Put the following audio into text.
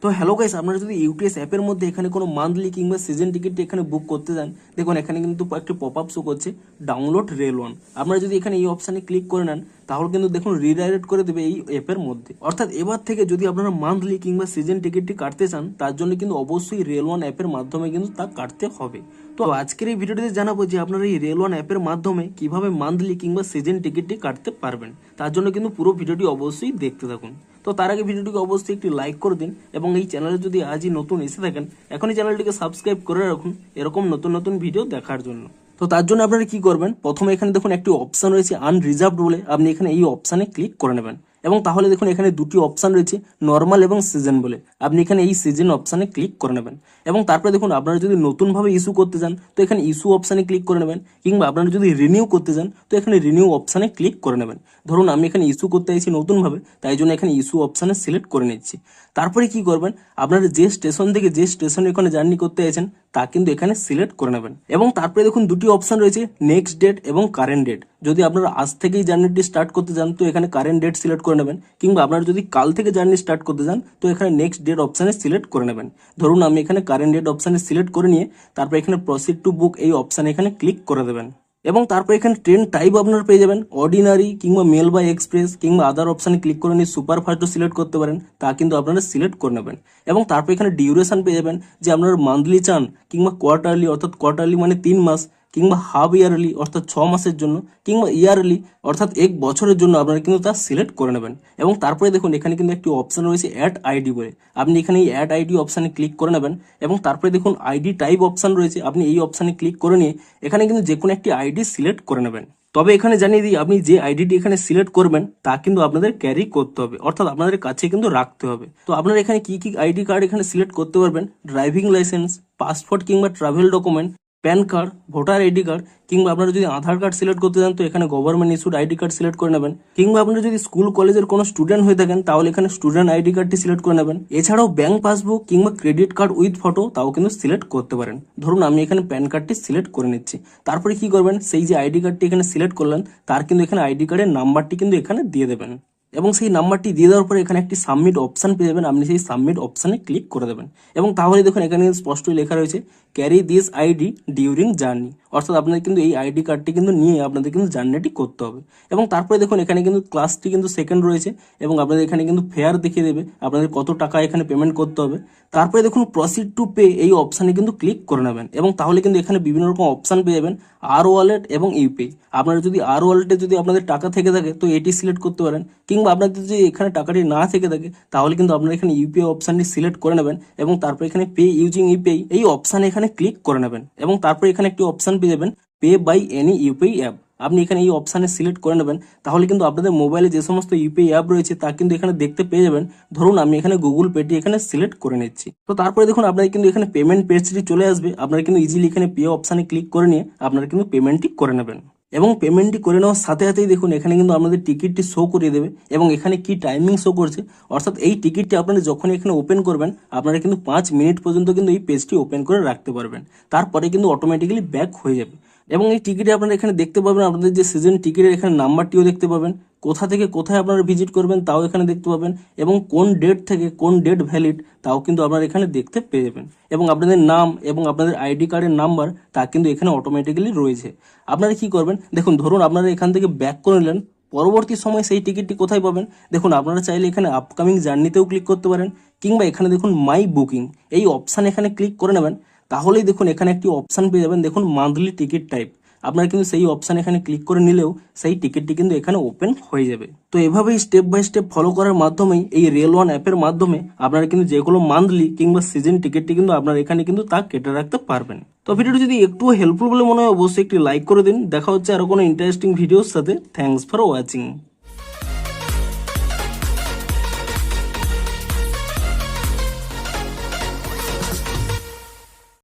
তো hello guys, আপনারা যদি ইউটিএস অ্যাপের মধ্যে এখানে কোনো মান্থলি কিংবা সিজন টিকিট এখানে বুক করতে চান, দেখুন এখানে কিন্তু একটি পপ আপ শো করছে ডাউনলোড রেল ওয়ান। আপনারা যদি এখানে এই অপশানে ক্লিক করে নেন তাহলে কিন্তু দেখুন রিডাইরেক্ট করে দেবে এই অ্যাপের মধ্যে। অর্থাৎ এবার থেকে যদি আপনারা মান্থলি কিংবা সিজন টিকিটটি কাটতে চান তার জন্য কিন্তু অবশ্যই রেল ওয়ান অ্যাপের মাধ্যমে কিন্তু তা কাটতে হবে। তো আজকের এই ভিডিওটিতে জানাবো যে আপনারা এই রেল ওয়ান অ্যাপের মাধ্যমে কিভাবে মান্থলি কিংবা সিজন টিকিটটি কাটতে পারবেন। তার জন্য কিন্তু পুরো ভিডিওটি অবশ্যই দেখতে থাকুন। তো তার আগে ভিডিওটিকে অবশ্যই একটি লাইক করে দিন এবং এই চ্যানেলে যদি আজই নতুন এসে থাকেন এখনই চ্যানেলটিকে সাবস্ক্রাইব করে রাখুন এরকম নতুন নতুন ভিডিও দেখার জন্য। তো তার জন্য আপনারা কি করবেন, প্রথমে এখানে দেখুন একটি অপশন রয়েছে আনরিজার্ভড বলে, আপনি এখানে এই অপশানে ক্লিক করে নেবেন এবং তাহলে দেখুন এখানে দুটি অপশান রয়েছে নর্মাল এবং সিজন বলে, আপনি এখানে এই সিজন অপশানে ক্লিক করে নেবেন এবং তারপরে দেখুন আপনারা যদি নতুনভাবে ইস্যু করতে চান তো এখানে ইস্যু অপশানে ক্লিক করে নেবেন, কিংবা আপনারা যদি রিনিউ করতে চান তো এখানে রিনিউ অপশানে ক্লিক করে নেবেন। ধরুন আমি এখানে ইস্যু করতে চাইছি নতুনভাবে, তাই জন্য এখানে ইস্যু অপশানে সিলেক্ট করে নিচ্ছি। তারপরে কি করবেন, আপনারা যে স্টেশন থেকে যে স্টেশনে এখানে জার্নি করতে চাইছেন তা কিন্তু এখানে সিলেক্ট করে নেবেন এবং তারপরে দেখুন দুটি অপশান রয়েছে নেক্সট ডেট এবং কারেন্ট ডেট। যদি আপনারা আজ থেকেই জার্নিটি স্টার্ট করতে চান তো এখানে কারেন্ট ডেট সিলেক্ট করে নেবেন, কিংবা আপনারা যদি কাল থেকে জার্নি স্টার্ট করতে চান তো এখানে নেক্সট ডেট অপশানে সিলেক্ট করে নেবেন। ধরুন আমি এখানে কারেন্ট ডেট অপশানে সিলেক্ট করে নিয়ে তারপর এখানে প্রসিড টু বুক এই অপশানে এখানে ক্লিক করে দেবেন এবং তারপর এখানে ট্রেন টাইপ আপনারা পেয়ে যাবেন অর্ডিনারি কিংবা মেল বা এক্সপ্রেস, কিংবা আদার অপশানে ক্লিক করে নিয়ে সুপার ফাস্টও সিলেক্ট করতে পারেন, তা কিন্তু আপনারা সিলেক্ট করে নেবেন এবং তারপর এখানে ডিউরেশন পেয়ে যাবেন যে আপনারা মান্থলি চান কিংবা কোয়ার্টারলি, অর্থাৎ কোয়ার্টারলি মানে 3 মাস, কিংবা হাফ ইয়ারলি অর্থাৎ 6 মাসের জন্য, কিংবা ইয়ারলি অর্থাৎ 1 বছরের জন্য আপনারা কিন্তু তা সিলেক্ট করে নেবেন এবং তারপরে দেখুন এখানে কিন্তু একটি অপশন রয়েছে অ্যাড আইডি বলে, আপনি এখানে এই অ্যাড আইডি অপশানে ক্লিক করে নেবেন এবং তারপরে দেখুন আইডি টাইপ অপশান রয়েছে, আপনি এই অপশানে ক্লিক করে নিয়ে এখানে কিন্তু যে কোনো একটি আইডি সিলেক্ট করে নেবেন। তবে এখানে জানিয়ে দিই, আপনি যে আইডিটি এখানে সিলেক্ট করবেন তা কিন্তু আপনাদের ক্যারি করতে হবে, অর্থাৎ আপনাদের কাছে কিন্তু রাখতে হবে। তো আপনারা এখানে কি কি আইডি কার্ড এখানে সিলেক্ট করতে পারবেন, ড্রাইভিং লাইসেন্স, পাসপোর্ট কিংবা travel document, pan card, voter ID card, কিংবা আপনারা যদি আধার কার্ড সিলেক্ট করতে চান তো এখানে government issued ID card select করে নেবেন, কিংবা আপনারা যদি স্কুল কলেজের কোনো স্টুডেন্ট হয়ে থাকেন তাহলে এখানে স্টুডেন্ট আইডি কার্ডটি সিলেক্ট করে নেবেন। এছাড়াও ব্যাংক পাসবুক কিংবা ক্রেডিট কার্ড উইথ ফটো তাও কিন্তু সিলেক্ট করতে পারেন। ধরুন আমি এখানে প্যান কার্ডটি সিলেক্ট করে নিচ্ছি। তারপরে কি করবেন, সেই যে আইডি কার্ডটি এখানে সিলেক্ট করলেন তার কিন্তু এখানে আইডি কার্ডের নাম্বারটি কিন্তু এখানে দিয়ে দেবেন এবং সেই নাম্বারটি দিয়ে দেওয়ার পরে এখানে একটি সাবমিট অপশান পেয়ে যাবেন, আপনি সেই সাবমিট অপশানে ক্লিক করে দেবেন এবং তাহলে দেখুন এখানে স্পষ্টই লেখা রয়েছে carry this ID during journey, অর্থাৎ আপনাদের কিন্তু এই আইডি কার্ডটি কিন্তু নিয়ে আপনাদের কিন্তু জার্নিটি করতে হবে এবং তারপরে দেখুন এখানে কিন্তু ক্লাসটি কিন্তু সেকেন্ড রয়েছে এবং আপনাদের এখানে কিন্তু ফেয়ার দেখিয়ে দেবে আপনাদের কত টাকা এখানে পেমেন্ট করতে হবে। তারপরে দেখুন প্রসিড টু পে এই অপশানে কিন্তু ক্লিক করে নেবেন এবং তাহলে কিন্তু এখানে বিভিন্ন রকম অপশান পেয়ে যাবেন, আর ওয়ালেট এবং ইউপিআই। আপনারা যদি আর ওয়ালেটে যদি আপনাদের টাকা থেকে থাকে তো এটি সিলেক্ট করতে পারেন, কিংবা আপনাদের যদি এখানে টাকাটি না থেকে থাকে তাহলে কিন্তু আপনারা এখানে ইউপিআই অপশানটি সিলেক্ট করে নেবেন এবং তারপর এখানে পে ইউজিং ইউপিআই এই অপশানে এখানে ক্লিক করে নেবেন এবং তারপর এখানে একটি অপশান পেয়ে যাবেন pay by any UPI app, আপনি এখানে এই অপশানে সিলেক্ট করে নেবেন। তাহলে কিন্তু আপনাদের মোবাইলে যে সমস্ত ইউপিআই অ্যাপ রয়েছে তা কিন্তু এখানে দেখতে পেয়ে যাবেন। ধরুন আমি এখানে গুগল পেটি এখানে সিলেক্ট করে নিচ্ছি। তো তারপরে দেখুন আপনাদের কিন্তু এখানে পেমেন্ট পেজটি চলে আসবে, আপনারা কিন্তু ইজিলি এখানে পে অপশানে ক্লিক করে নিয়ে আপনারা কিন্তু পেমেন্টটি করে নেবেন এবং পেমেন্টটি করে নেওয়ার সাথে সাথেই দেখুন এখানে কিন্তু আপনাদের টিকিটটি শো করিয়ে দেবে এবং এখানে কি টাইমিং শো করছে, অর্থাৎ এই টিকিটটি আপনারা যখন এখানে ওপেন করবেন আপনারা কিন্তু 5 মিনিট পর্যন্ত কিন্তু এই পেজটি ওপেন করে রাখতে পারবেন, তারপরে কিন্তু অটোমেটিক্যালি ব্যাক হয়ে যাবে এবং এই টিকিটে আপনারা এখানে দেখতে পাবেন আপনাদের যে সিজন টিকিটের এখানে নাম্বারটিও দেখতে পাবেন, কোথা থেকে কোথায় আপনারা ভিজিট করবেন তাও এখানে দেখতে পাবেন এবং কোন ডেট থেকে কোন ডেট ভ্যালিড তাও কিন্তু আপনারা এখানে দেখতে পেয়ে যাবেন এবং আপনাদের নাম এবং আপনাদের আইডি কার্ডের নাম্বার তা কিন্তু এখানে অটোমেটিক্যালি রয়েছে। আপনারা কি করবেন, দেখুন ধরুন আপনারা এখান থেকে ব্যাক করে নিলেন, পরবর্তী সময় সেই টিকিটটি কোথায় পাবেন, দেখুন আপনারা চাইলে এখানে আপকামিং জার্নিতেও ক্লিক করতে পারেন, কিংবা এখানে দেখুন মাই বুকিং এই অপশান এখানে ক্লিক করে নেবেন। তাহলেই দেখুন এখানে একটি অপশান পেয়ে যাবেন, দেখুন মান্থলি টিকিট টাইপ, আপনারা কিন্তু সেই অপশান এখানে ক্লিক করে নিলেও সেই টিকিটটি কিন্তু এখানে ওপেন হয়ে যাবে। তো এভাবেই স্টেপ বাই স্টেপ ফলো করার মাধ্যমেই এই রেল ওয়ান অ্যাপের মাধ্যমে আপনারা কিন্তু যেগুলো মান্থলি কিংবা সিজন টিকিটটি কিন্তু আপনারা এখানে কিন্তু তা কেটে রাখতে পারবেন। তো ভিডিওটি যদি একটু হেল্পফুল বলে মনে হয় অবশ্যই একটি লাইক করে দিন। দেখা হচ্ছে আরো কোনো ইন্টারেস্টিং ভিডিওর সাথে। Thanks for watching.